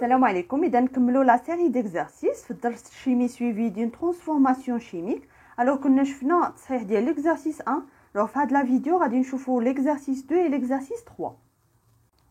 السلام عليكم. اذا نكملوا لا سيري ديكزارسيس في الدرس الشيمي سويفي دين ترانسفورماسيون شيميك. الوغ كنا شفنا التصحيح ديال ليكزارسيس 1. الوغ في هاد لا فيديو غادي نشوفوا ليكزارسيس 2 et ليكزارسيس 3.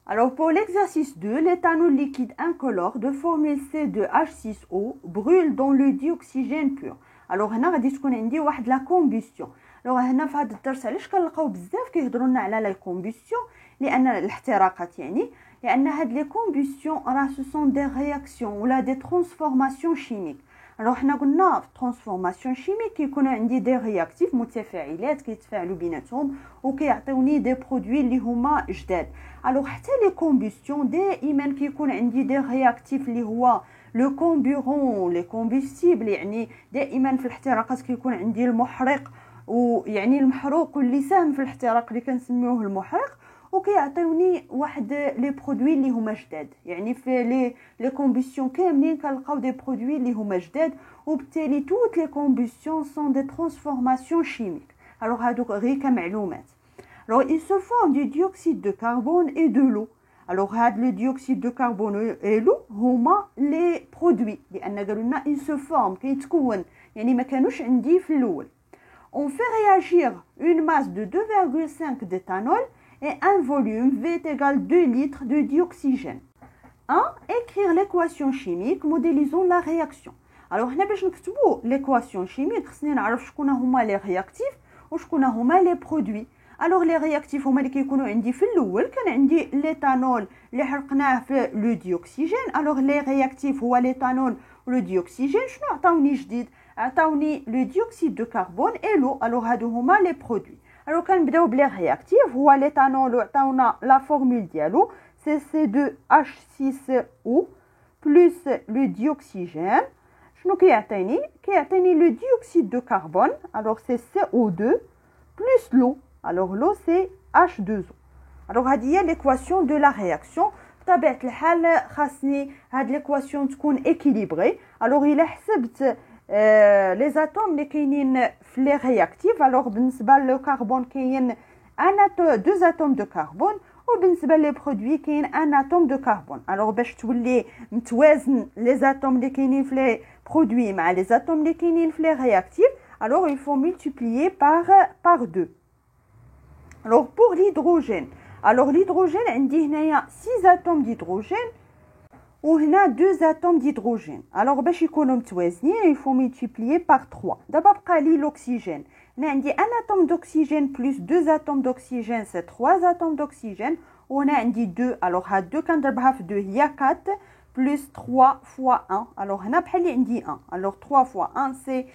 Alors pour l'exercice 2, l'éthanol liquide incolore de formule C2H6O brûle dans le dioxygène pur. Alors هنا غادي تكون عندي واحد لا كومبوسيون. alors هنا في هذا الدرس علاش كنلقاو بزاف كيهضروا لنا على لا كومبوسيون؟ لان الاحتراقات يعني لان هاد لي كومبوسيون راه سو سون دي رياكسيون ولا دي ترانسفورماسيون شيميك. alors حنا قلنا في ترانسفورماسيون شيميك كيكونوا عندي دي رياكتيف متفاعلات كيتفاعلوا بيناتهم وكيعطيوني دي برودوي اللي هما جداد. alors حتى لي كومبوسيون دائما كيكون عندي دي رياكتيف اللي هو لو كومبورون لي كومبوستيبل، يعني دائما في الاحتراقات كيكون عندي المحرق ويعني المحروق واللي ساهم في الاحتراق اللي كنسميوه المحرق، وكيعطيوني واحد لي برودوي اللي هما جداد. يعني في لي كومبوسيون كاملين كنلقاو دي برودوي اللي هما جداد، وبالتالي توت لي كومبوسيون سون دي ترانسفورماسيون شيميك. الوغ هادوك غير كمعلومات. alors il se forme du dioxyde de carbone et de l'eau. alors هاد le dioxyde de carbone et l'eau هما لي برودوي لان قالوا لنا il se forme كيتكون، يعني ما كانوش عندي في الاول. on fait réagir une masse de 2,5 d'éthanol et un volume V est égal 2 litres de dioxygène. 1. Écrire l'équation chimique modélisant la réaction. alors هنا باش نكتبوا l'équation chimique خصني نعرف شكون هما لي رياكتيف وشكون هما لي برودوي. alors لي رياكتيف هما اللي كيكونوا عندي في الاول كان عندي ليتانول اللي حرقناه في لو ديوكسيجين. alors لي رياكتيف هو ليتانول ولو ديوكسيجين. شنو عطاوني جديد؟ عطاوني لو ديوكسيد دو كربون اي لو. alors هادو هما لي برودوي. alors كنبداو بلي رياكتيف هو ليتانول وعطاونا لا فورمول ديالو سي C2H6O بلس لو ديوكسيجين. شنو كيعطيني؟ كيعطيني لو ديوكسيد دو كربون alors سي CO2 بلس لو. alors l'eau c'est H2O. alors هذه هي l'équation de la réaction. بطبيعة الحال خاصني هاد l'équation تكون équilibrée. alors إلا حسبت لي زاتوم اللي كاينين في لي رياكتيف، alors بالنسبة للكربون كاين دو زاتوم دو كربون، وبالنسبة لي برودوي كاين ان اتوم دو كربون. alors باش تولي متوازن لي زاتوم اللي كاينين في لي برودوي مع لي زاتوم اللي كاينين في لي رياكتيف، alors il faut multiplier par 2. alors pour l'hydrogène، alors l'hydrogène عندي هنايا 6 atomes d'hydrogène وهنا 2 atomes d'hydrogène. alors باش يكونوا متوازنين il faut multiplier par 3. دابا بقى لي l'oxygène. هنا عندي 1 atome d'oxygène plus 2 atomes d'oxygène c'est 3 atomes d'oxygène، وهنا عندي 2. alors هاد 2 كنضربها في 2 هي 4 plus 3 fois 1. alors هنا بحال اللي عندي 1. alors 3 fois 1 c'est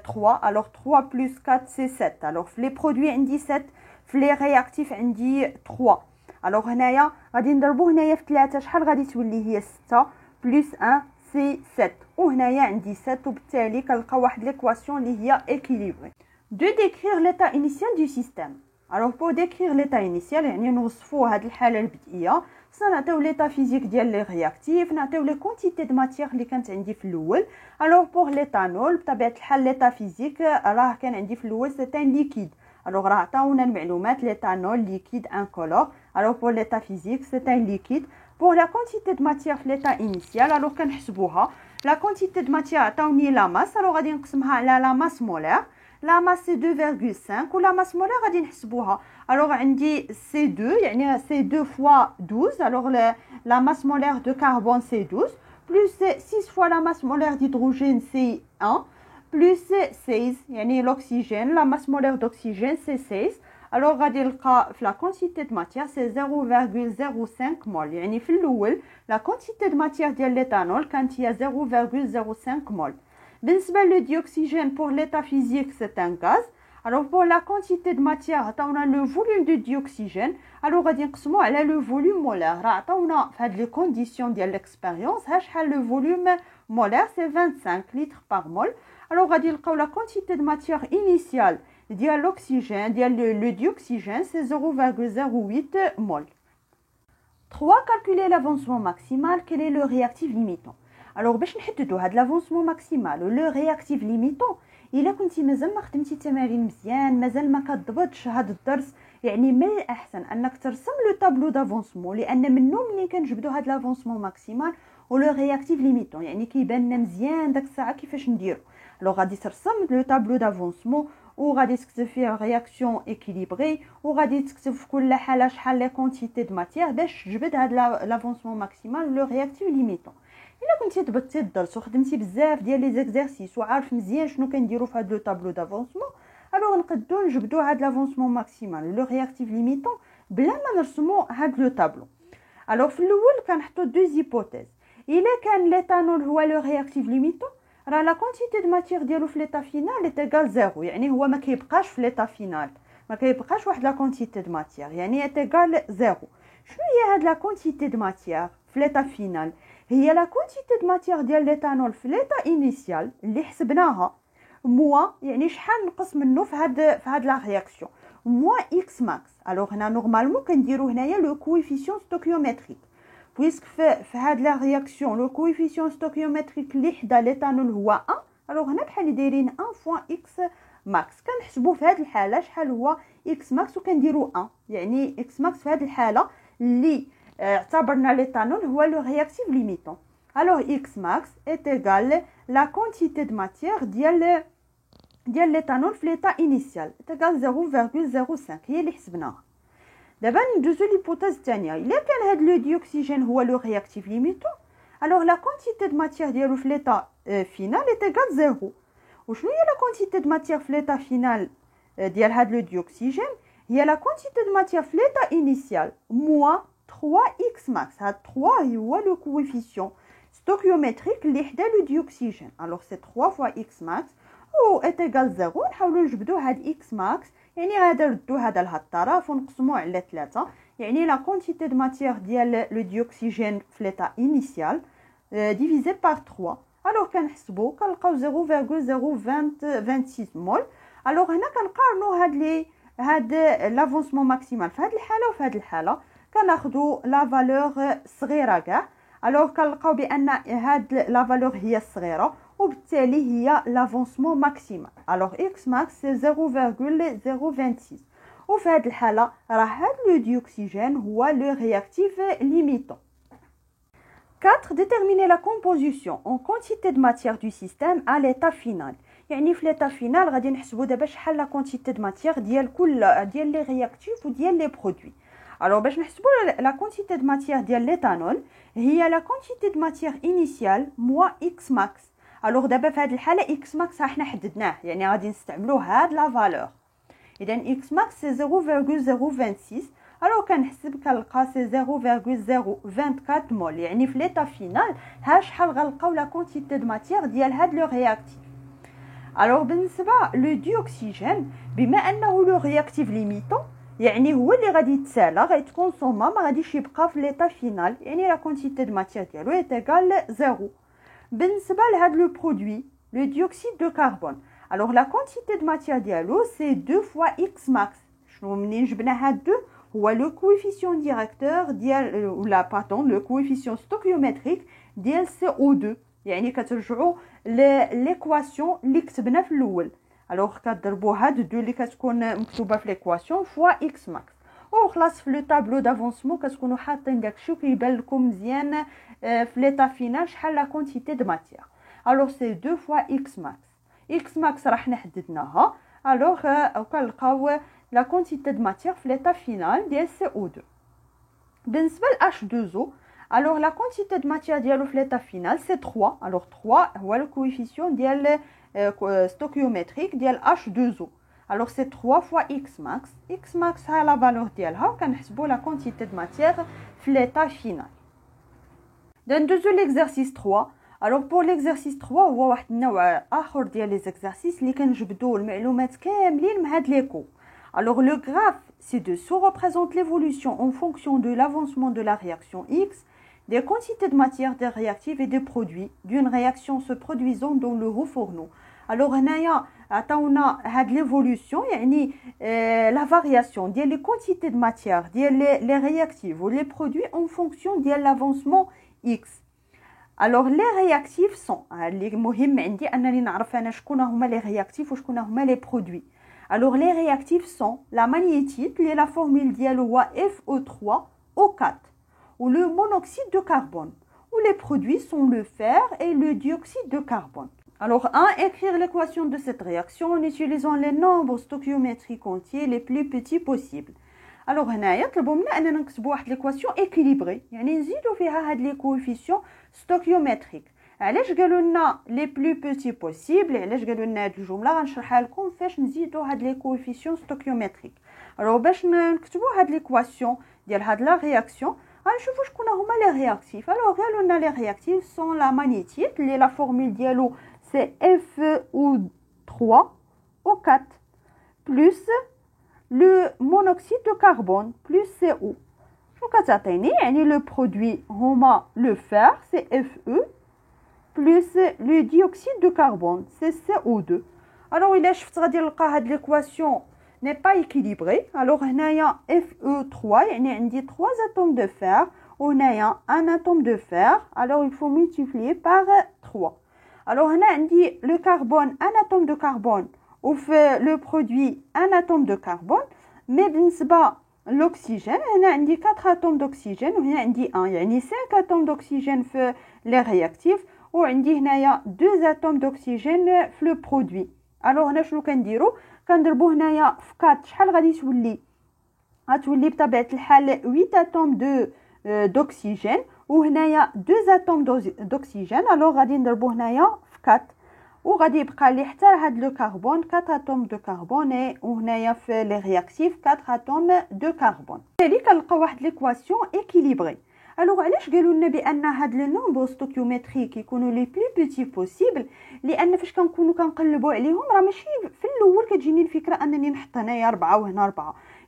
3. alors 3 plus 4 c'est 7. alors في لي برودوي عندي 7، في لي رياكتيف عندي 3. alors هنايا غادي نضربو هنايا في 3 شحال غادي تولي هي 6 بلس 1 سي 7، وهنايا عندي 7، وبالتالي كنلقى واحد ليكواسيون اللي هي équilibrée. de décrire l'état initial du système. alors pour décrire l'état initial يعني نوصفوا هاد الحاله البدئيه، خصنا نعطيو ليطا فيزيك ديال لي رياكتيف، نعطيو لي كونتيتي دو ماتيير اللي كانت عندي في الاول. alors pour l'éthanol بطبيعه الحال ليطا فيزيك راه كان عندي في الاول سي ان ليكيد. alors راه عطاونا المعلومات l'éthanol liquide incolore. alors pour l'état physique c'est un liquide. pour la quantité de matière في l'état initial alors كنحسبوها. la quantité de matière عطاوني لا ماس، alors غادي نقسمها على لا ماس مولير. لا ماس سي 2,5 ولا ماس مولير غادي نحسبوها. alors عندي C2 يعني C2 fois 12. alors la masse molaire de carbone c'est 12 plus 6 fois la masse molaire d'hydrogène c'est 1 plus 16 يعني l'oxygène la masse molaire d'oxygène c'est 16. alors غادي نلقى في la quantité de matière c'est 0,05 mol. يعني في الاول la quantité de matière ديال l'éthanol كانت هي 0,05 mol. بالنسبه للديوكسيجين pour l'état physique c'est un gaz. alors pour la quantité de matière عطاونا le volume de dioxygène، alors غادي نقسموه على le volume molaire. راه عطاونا في هاد لي كونديسيون ديال l'expérience ها شحال le volume molaire c'est 25 litres par mol. alors غادي نلقاو la quantité de matière initiale ديال l'oxygène ديال le dioxygène c'est 0,08 mol. 3. calculer l'avancement maximal. quel est le réactif limitant. alors باش نحددوا هاد l'avancement maximal و le réactif limitant، الا كنتي مازال ما خدمتي التمارين مزيان، مازال ما كتضبطش هاد الدرس، يعني من الاحسن انك ترسم لو طابلو دافونسمون، لان منه ملي كنجبدوا هاد لافونسمون ماكسيمال و لو رياكتيف ليميتون يعني كيبان لنا مزيان داك الساعه كيفاش نديرو. لو غادي ترسم لو طابلو دافونسمون وغادي تكتب فيه رياكسيون اكيليبري، وغادي تكتب في كل حاله شحال لي كونتيتي دو ماتيير باش تجبد هاد لافونسمون ماكسيمال لو رياكتيف ليميتون. الا كنتي تبتي الدرس وخدمتي بزاف ديال لي زيكزارسيس وعارف مزيان شنو كنديروا في هاد لو طابلو دافونسمون، الوغ نقدروا نجبدوا هاد لافونسمون ماكسيمال لو رياكتيف ليميتون بلا ما نرسموا هاد لو طابلو. الوغ في الاول كنحطوا دو زيبوتيز. الا كان ليتانول هو لو رياكتيف ليميتون، راه لا كونتيتي دو ماتيير ديالو في ليطا فينال ايتيغال زيرو، يعني هو ما كيبقاش في ليطا فينال، ما كيبقاش واحد لا كونتيتي دو ماتيير، يعني ايتيغال زيرو. شنو هي هاد لا كونتيتي دو ماتيير في ليطا فينال؟ هي لا كونتيتي دو ماتيير ديال ليتانول في ليطا انيسيال اللي حسبناها موا، يعني شحال نقص منه في هاد لا رياكسيون، موا اكس ماكس. الوغ هنا نورمالمون كنديرو هنايا لو كويفيسيون ستوكيومتريك، بويسك في هاد لا رياكسيون لو كويفيسيون ستوكيومتريك اللي حدا ليتانول هو 1. الوغ هنا بحال اللي دايرين 1 فوا اكس ماكس، كنحسبوا في هاد الحاله شحال هو اكس ماكس وكنديروا 1، يعني اكس ماكس في هاد الحاله اللي اعتبرنا ليتانول هو لو رياكتيف ليميتون. الوغ اكس ماكس est égal la quantité de matière ديال ليتانول في ليطا انيسيال تيغال 0.05 هي اللي حسبناها. دابا ندوزو ليبوتاز الثانيه. الا كان هاد لو ديوكسيجين هو لو رياكتيف ليميتون، الوغ لا كونتيتي دو ماتيير ديالو في ليطا فينال ايتيغال زيرو. وشنو هي لا كونتيتي دو ماتيير في ليطا فينال ديال هاد لو ديوكسيجين؟ هي لا كونتيتي دو ماتيير في ليطا انيسيال موا 3 اكس ماكس. هاد 3 هو لو كويفيسيون ستوكيومتريك اللي حدا لو ديوكسيجين. الوغ سي 3 فوا اكس ماكس و ايتيغال زيرو. نحاولوا نجبدوا هاد اكس ماكس، يعني غادا نردو هذا لهاد الطرف ونقسموه على 3، يعني لا كونتيتي دو ماتيير ديال لو ديوكسيجين في ليطا انيسيال ديفيزي بار 3. الوغ كنحسبوا كنلقاو 0.026 مول. الوغ هنا كنقارنوا هاد لافونسمون ماكسيمال في هاد الحاله وفي هاد الحاله، كناخذوا لا فالور صغيره كاع. الوغ كنلقاو بان هاد لا فالور هي الصغيره وبالتالي هي لافونسمون ماكسيمال. الوغ اكس ماكس سي 0.026. وفي هاد الحاله راه هاد لو ديوكسيجين هو لو رياكتيف ليميتون. 4. Déterminer la composition en quantité de matière du système à l'état final. يعني في l'état final غادي نحسبوا دابا شحال لا كونتيتي دو ماتيير ديال كل ديال لي رياكتيف وديال لي برودوي. الوغ باش نحسبوا لا كونتيتي دو ماتيير ديال ليتانول هي لا كونتيتي دو ماتيير انيسيال موا اكس ماكس. الوغ دابا في هذه الحاله اكس ماكس حنا حددناه، يعني غادي نستعملوا هاد لا فالور. اذا اكس ماكس سي 0.026. الوغ كنحسب كنلقى سي 0.024 مول، يعني في ليطا فينال ها شحال غنلقاو لا كونتيتي دو ماتيير ديال هاد لو رياكتيف. الوغ بالنسبه لو ديوكسيجين بما انه لو رياكتيف ليميتون، يعني هو اللي غادي يتسالى غيتكونسوما، ما غاديش يبقى في ليطا فينال، يعني لا كونتيتي دو ماتيير ديالو ايتيغال زيرو. بالنسبه لهاد لو برودوي لو ديوكسيد دو كربون، الوغ لا كونتيتي دو ماتيير ديالو سي 2 فوا اكس ماكس. شنو منين جبنا هاد 2 هو لو كويفيسيون ديريكتور ديال ولا باتون لو كويفيسيون ستوكيومتريك ديال سي او 2، يعني كترجعوا ليكواسيون اللي كتبنا في الاول. الوغ كتضربوا هاد 2 اللي كتكون مكتوبه في ليكواسيون فوا اكس ماكس، وخلاص في لو طابلو دافونسمون كتكونوا حاطين داكشي وكيبان لكم مزيان في ليطا فينال شحال لا كونتيتي دو ماتيير. الوغ سي 2 فوا اكس ماكس. اكس ماكس راه حنا حددناها. الوغ كنلقاو لا كونتيتي دو ماتيير في ليطا فينال ديال سي او 2. بالنسبه ل H2O، الوغ لا كونتيتي دو ماتيير ديالو في ليطا فينال سي 3. الوغ 3 هو لو كويفيسيون ديال ستوكيومتريك ديال H2O. الوغ سي 3 فوا اكس ماكس. اكس ماكس ها لا فالور ديالها وكنحسبوا لا كونتيتي دو ماتيير في ليطا فينال. ندوزو ليكزارسيس 3. الوغ بور ليكزارسيس 3 هو واحد النوع اخر ديال لي زيكزارسيس اللي كنجبدوا المعلومات كاملين من هاد لي كو. Alors le graphe ci-dessous représente l'évolution en fonction de l'avancement de la réaction X, des quantités de matière, des réactifs et des produits d'une réaction se produisant dans le haut fourneau. Alors هنايا عطاونا هاد l'évolution يعني la variation ديال les quantités de matière ديال les réactifs ou les produits en fonction ديال l'avancement X. Alors les réactifs sont اللي مهم عندي انني نعرف انا شكون هما les réactifs وشكون هما les produits. Alors les réactifs sont la magnétite, qui est la formule ديالو هو Fe3O4 ou le monoxyde de carbone, où les produits sont le fer et le dioxyde de carbone. Alors, écrire l'équation de cette réaction en utilisant les nombres stoichiométriques entiers les plus petits possibles. Alors, هنايا طلبوا منا اننا نكتبوا واحد l'équation équilibrée، يعني نزيدوا فيها هاد les coefficients stoichiométriques. علاش قالوا لنا les plus petits possibles؟ علاش قالوا لنا هاد الجمله؟ غنشرحها لكم فاش نزيدوا هاد les coefficients stoichiométriques. alors باش نكتبوا هاد l'équation ديال هاد la réaction غنشوفوا شكون هما les réactifs. alors قالوا لنا les réactifs sont la magnétite اللي la formule ديالو c'est Fe3O4 plus le monoxyde de carbone plus CO. شنو كتعطيني؟ يعني le produit هما le fer c'est Fe plus le dioxyde de carbone c'est CO2. alors إلا شفت غادي نلقى هاد l'équation n'est pas équilibrée. alors هنايا Fe3 يعني عندي 3 atomes de fer وهنايا un atome de fer. alors il faut multiplier par 3. alors هنا عندي le carbone un atome de carbone وفي le produit un atome de carbone. mais بالنسبة l'oxygène هنا عندي 4 atomes d'oxygène وهنا عندي 1 يعني 5 atomes d'oxygène في les réactifs وعندي هنايا 2 atomes d'oxygène في le produit. alors هنا شنو كنديرو؟ كنضربو هنايا في 4 شحال غادي تولي؟ غتولي بطبيعة الحال 8 atomes d'oxygène وهنايا 2 atomes d'oxygène. alors غادي نضربو هنايا في 4 وغادي يبقى لي حتى هاد لو كربون 4 اتوم دو كربون وهنايا في لي رياكتيف 4 اتوم دو كربون. بالتالي كنلقاو واحد ليكواسيون اكيليبري. الوغ علاش قالوا لنا بان هاد لي نومبر ستوكيومتريك يكونوا لي بلو بيتي بوسيبل؟ لان فاش كنكونوا كنقلبوا عليهم راه ماشي في الاول كتجيني الفكره انني نحط هنايا 4 وهنا 4،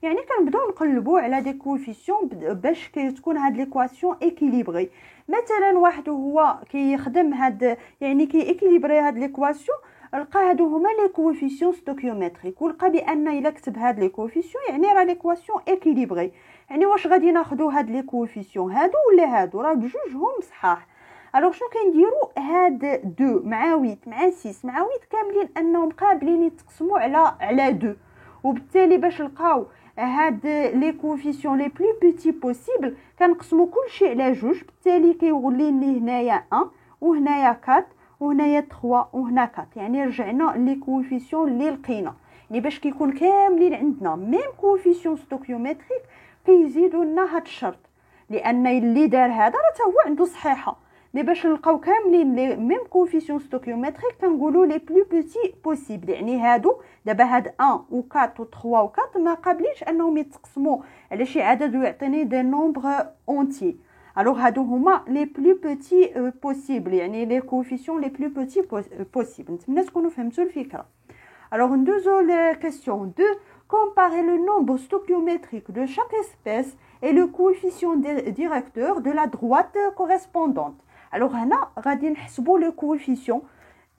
يعني كنبداو نقلبوا على دي كوفيسيون باش كتكون هاد ليكواسيون اكيليبري. مثلا واحد هو كيخدم هاد يعني كيكيليبري هاد ليكواسيون لقى هادو هما لي كوفيسيون ستوكيومتريك ولقى بان الا كتب هاد لي كوفيسيون يعني راه ليكواسيون اكيليبري. يعني واش غادي ناخذوا هاد لي كوفيسيون هادو ولا هادو؟ راه بجوجهم صحاح. الوغ شنو كنديروا؟ هاد 2 مع 8 مع 6 مع 8 كاملين انهم قابلين يتقسموا على 2، وبالتالي باش نلقاو هاد لي كوفيسيون لي بلو بيتي بوسيبل كنقسموا كل شيء على جوج. بالتالي كيولي لي هنايا 1 وهنايا 4 وهنايا 3 وهنا 4. يعني رجعنا لي كوفيسيون اللي لقينا، يعني باش كيكون كاملين عندنا ميم كوفيسيون ستوكيومتريك كيزيدوا لنا هاد الشرط، لان اللي دار هذا راه حتى هو عنده صحيحه. مي باش نلقاو كاملين لي ميم كوفيسيون ستوكيومتريك كنقولوا لي بلو بيتي بوسيبل. يعني هادو دابا هاد 1 و 4 و 3 و 4 ما قابلينش انهم يتقسموا على شي عدد ويعطيني دي نومبر اونتي. الوغ هادو هما لي بلو بيتي بوسيبل، يعني لي كوفيسيون لي بلو بيتي بوسيبل. نتمنى تكونوا فهمتوا الفكره. Alors, ندوزو la question 2. Comparer le nombre stoichiométrique de chaque espèce et le coefficient directeur de la droite correspondante. Alors, هنا غادي نحسبوا le coefficient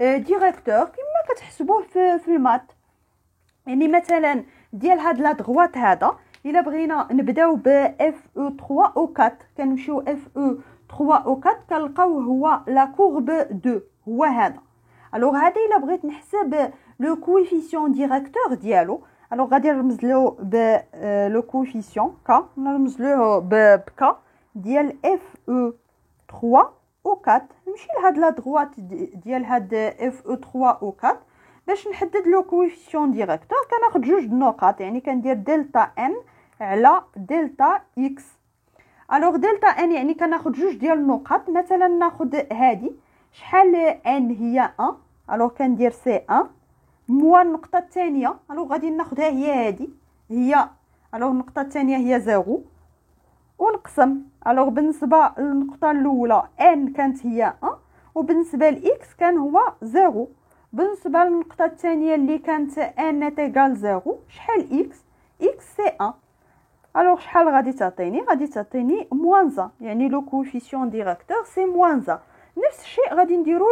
directeur كما كتحسبوه في المات. يعني مثلا ديال هاد لا droite هذا الا بغينا نبداو ب Fe3O4 كنمشيو Fe3O4 كنلقاو هو لا كورب 2 هو هذا. الوغ هذا الا بغيت نحسب لو كويفيسيون ديريكتور ديالو، الوغ غادي نرمز له ب لو كويفيسيون ك، نرمز له ب ك ديال Fe3O4. نمشي لهاد لا دروات ديال هاد Fe3O4 باش نحدد لو كويفيسيون ديريكتور كناخذ جوج نقاط، يعني كندير دلتا ان على دلتا اكس. الوغ دلتا ان يعني كناخذ جوج ديال النقط. مثلا ناخذ هادي شحال ان هي 1، الوغ كندير سي 1 موا النقطه الثانيه. الوغ غادي ناخذها هي هادي هي، الوغ النقطه الثانيه هي 0 ونقسم. الوغ بالنسبه للنقطه الاولى ان كانت هي 1 وبالنسبه لاكس كان هو 0. بالنسبه للنقطه الثانيه اللي كانت ان تيغال 0 شحال اكس سي 1. الوغ شحال غادي تعطيني؟ غادي تعطيني موان 1، يعني لو كوفيسيون ديريكتور سي موان 1. نفس الشيء غادي نديرو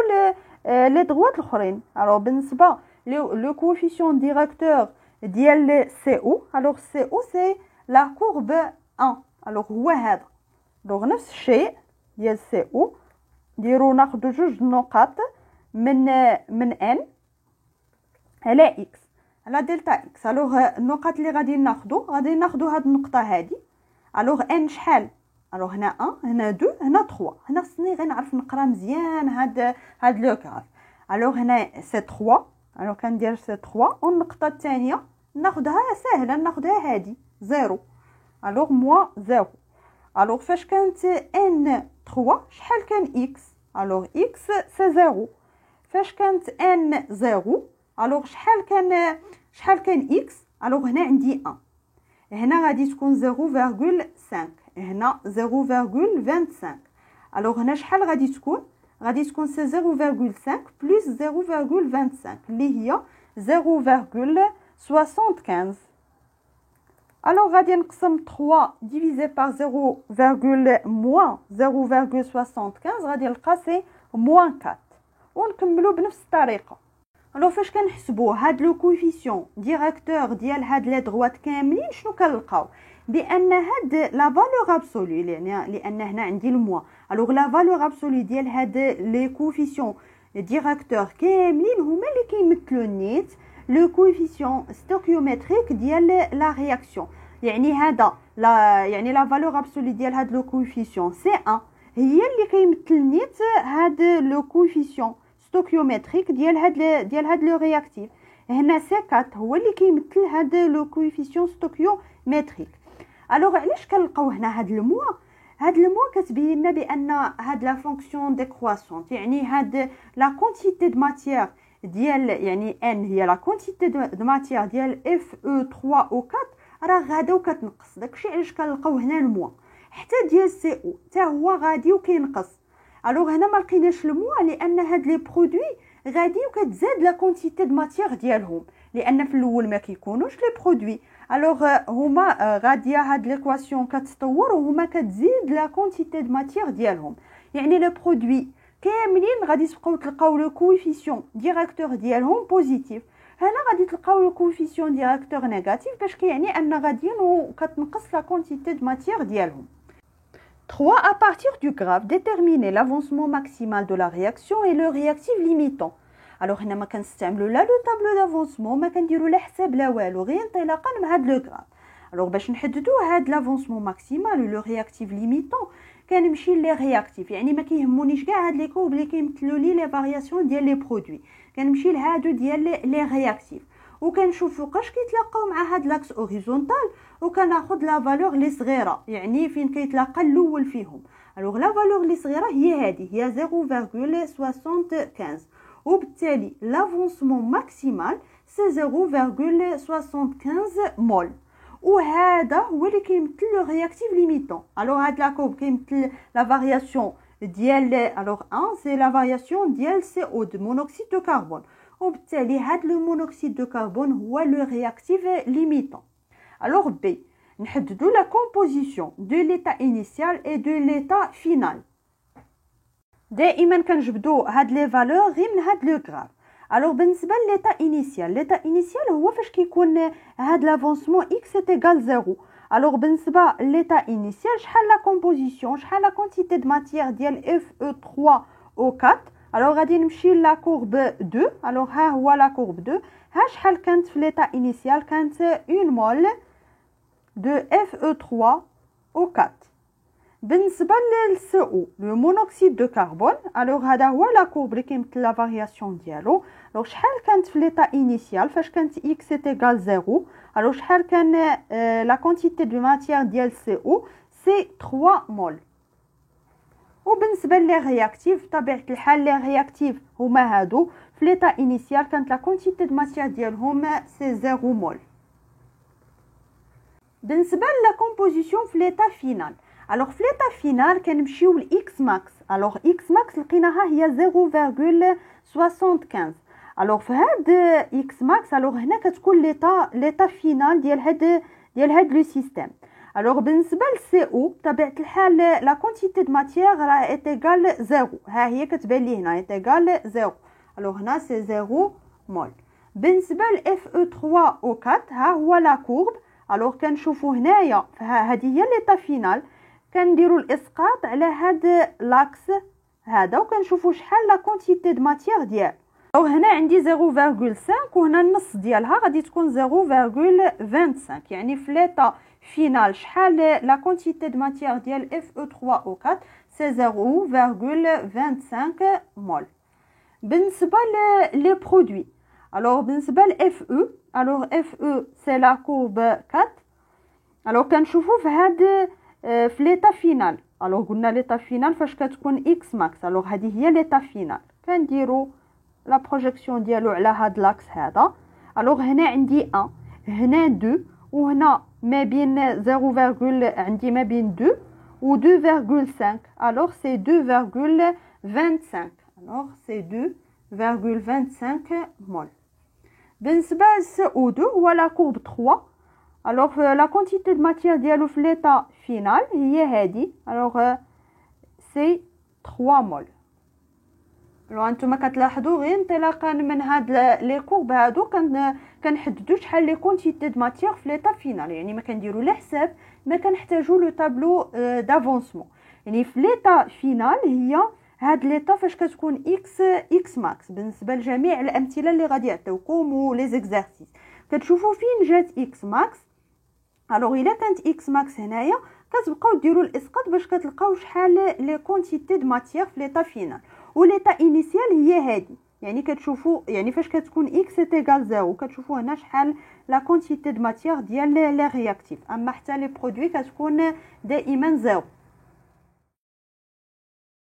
لي دغوات الاخرين. الوغ بالنسبه لو كوفيسيون ديريكتور ديال سي او، الوغ سي او سي لا كورب 1، الوغ هو هذا. الوغ نفس الشيء ديال سي او نديرو ناخذ جوج نقاط من ان على اكس. على دلتا اكس. الوغ النقط اللي غادي ناخذوا هاد النقطه هادي. الوغ ان شحال؟ الوغ هنا 1 هنا 2 هنا 3. هنا خصني غير نعرف نقرا مزيان هاد لو غراف. الوغ هنا سي 3. الوغ كندير سي 3 والنقطه الثانيه ناخذها ساهله، ناخذها هادي 0. الوغ موان 0. الوغ فاش كانت ان 3 شحال كان اكس؟ الوغ اكس سي 0. فاش كانت ان 0 الوغ شحال كان اكس؟ الوغ هنا عندي 1. هنا غادي تكون 0.5. هنا 0.25. الوغ هنا شحال غادي تكون سي 0.5 بلس 0.25 اللي هي 0.75. الوغ غادي نقسم 3 ديفيزي بار 0.75 غادي نلقى سي موان 4 ونكملوا بنفس الطريقه. الوغ فاش كنحسبوا هاد لو كوفيسيون ديريكتور ديال هاد لي دغوات كاملين شنو كنلقاو؟ بان هاد لا فالور ابسولو يعني لان هنا عندي الموا. الوغ لا فالور ابسولو ديال هاد لي كوفيسيون ديريكتور كاملين هما اللي كيمثلوا نيت لو كوفيسيون ستوكيومتريك ديال لا رياكسيون. يعني هذا لا فالور ابسولو ديال هاد لو كوفيسيون سي 1 هي اللي كيمثل نيت هاد لو كوفيسيون ستوكيومتريك ديال هاد لو رياكتيف. هنا سي 4 هو اللي كيمثل هاد لو كوفيسيون ستوكيومتريك. الوغ علاش كنلقاو هنا هاد الموا كتبين لنا بان هاد لا فونكسيون ديكرواسونت يعني هاد لا كونتيتي دو ماتيير ديال يعني ان هي لا كونتيتي دو ماتيير ديال اف او 3 او 4 راه غادا وكتنقص. داكشي علاش كنلقاو هنا الموا. حتى ديال سي او حتى هو غادي وكينقص. الوغ هنا ما لقيناش الموا لان هاد لي برودوي غادي وكتزاد لا كونتيتي دو ماتيير ديالهم لان في الاول ما كيكونوش لي برودوي. الوغ هما غاديه هاد ليكواسيون كتطور وهما كتزيد لا كونتيتي دو ماتيير ديالهم. يعني لي برودوي كاملين غادي تبقاو تلقاو لو كوفيسيون ديريكتور ديالهم بوزيتيف. هنا غادي تلقاو لو كوفيسيون ديريكتور نيجاتيف باش كيعني ان غاديين وكتنقص لا كونتيتي دو ماتيير ديالهم. 3. À partir du graphe, déterminer l'avancement maximal de la réaction et le réactif limitant. Alors هنا ما كنستعملوا لا لو طابلو دافونسمون ما كنديروا لا حساب لا والو غير انطلاقا من هاد لو غراف. الوغ باش نحددوا هاد لافونسمون ماكسيمال و لو رياكتيف ليميتون كنمشي لي رياكتيف. يعني ما كيهمونيش كاع هاد لي كورب اللي كيمثلوا لي لي فارياسيون ديال لي برودوي، كنمشي لهادو ديال لي رياكتيف وكنشوف فوقاش كيتلاقاو مع هاد لاكس اوريزونتال وكناخذ لا فالور لي صغيره يعني فين كيتلاقى الاول فيهم. الوغ لا فالور لي صغيره هي هذه هي 0.75 وبالتالي لافونسمون ماكسيمال سي 0.75 مول وهذا هو اللي كيمثل لو رياكتيف ليميتون. الوغ هاد لا كورب كيمثل لا فارياسيون ديال الوغ 1 سي لا فارياسيون ديال CO2 مونوكسيد دو كربون وبالتالي هاد لو مونوكسيد دو كربون هو لو رياكتيف ليميتون. الوغ بي نحددوا لا كومبوزيسيون دو ليتا انيسيال اي دو ليتا فينال. دائما كنجبدوا هاد لي فالور غير من هاد لو غراف. الوغ بالنسبه لليتا انيسيال هو فاش كيكون هاد لافونسمون اكس ايغال 0. الوغ بالنسبه لليتا انيسيال شحال لا كومبوزيسيون شحال لا كونتيتي دو ماتيير ديال اف او 3 او 4. الوغ غادي نمشي لا كورب 2. الوغ ها هو لا كورب 2 ها شحال كانت في ليتا انيسيال كانت 1 مول دو اف او 3 او 4. بالنسبه للسي او لو مونوكسيد دو كربون الوغ هذا هو لا كورب اللي كيمثل لا فارياسيون ديالو. الوغ شحال كانت في ليتا انيسيال فاش كانت اكس ايغال 0. الوغ شحال كان لا كونتيتي دو ماتيير ديال سي او سي 3 مول. وبالنسبه لي رياكتيف بطبيعه الحال لي رياكتيف هما هادو في ليتا انيسيال كانت لا كونتيتي دو ماتيير ديالهم سي 0 مول. بالنسبه لا كومبوزيسيون في ليتا فينال الوغ في ليتا فينال كنمشيو لاكس ماكس. الوغ اكس ماكس لقيناها هي 0.75. الوغ في هاد اكس ماكس الوغ هنا كتكون ليتا فينال ديال هاد لو سيستيم. الوغ بالنسبه للسي او بطبيعه الحال لا كونتيتي دو ماتيير راه ايغال 0. ها هي كتبان لي هنا ايغال 0. الوغ هنا سي 0 مول. بالنسبه لاف او 3 او 4 ها هو لا كورب. الوغ كنشوفوا هنايا هذه هي ليتا فينال كنديروا الاسقاط على هاد لاكس هذا وكنشوفوا شحال لا كونتيتي دو ماتيير ديال. وهنا عندي 0.5 وهنا النص ديالها غادي تكون 0.25. يعني في ليطا فينال شحال لا كونتيتي دو ماتيير ديال Fe3O4 سي 0.25 مول. بالنسبه لي برودوي الوغ بالنسبه ل Fe الوغ Fe سي لا كورب 4. الوغ كنشوفوا في هاد في ليطا فينال. الوغ قلنا ليطا فينال فاش كتكون اكس ماكس. الوغ هذه هي ليطا فينال. كنديروا لا بروجيكسيون ديالو على هاد لاكس هذا. الوغ هنا عندي 1 هنا 2 وهنا ما بين 0, عندي ما بين 2 و 2.5. الوغ سي 2.25. الوغ سي 2.25 مول. بالنسبه ل CO2 هو لا كورب 3. الوغ لا كونتيتي دو ماتيير ديالو في ليطا فينال هي هادي. الوغ سي 3 مول. لو انتما كتلاحظوا غير انطلاقا من هاد لي كورب هادو كنحددوا شحال لي كونتيتي دو ماتيير في ليطا فينال. يعني ما كنديروا لا حساب ما كنحتاجوا لو تابلو دافونسمون. يعني في ليطا فينال هي هاد ليطا فاش كتكون اكس ماكس. بالنسبه لجميع الامثله اللي غادي يعطيوكم ولي زيكزارسيس كتشوفوا فين جات اكس ماكس. الوغ الا كانت اكس ماكس هنايا كتبقاو ديروا الاسقاط باش كتلقاو شحال لي كونتيتي دو ماتيير في ليطا فينال. وليطا انيسيال هي هادي. يعني كتشوفوا يعني فاش كتكون اكس ايكال 0 كتشوفوا هنا شحال لا كونتيتي دو ماتيير ديال لي رياكتيف. اما حتى لي برودوي كتكون دائما 0.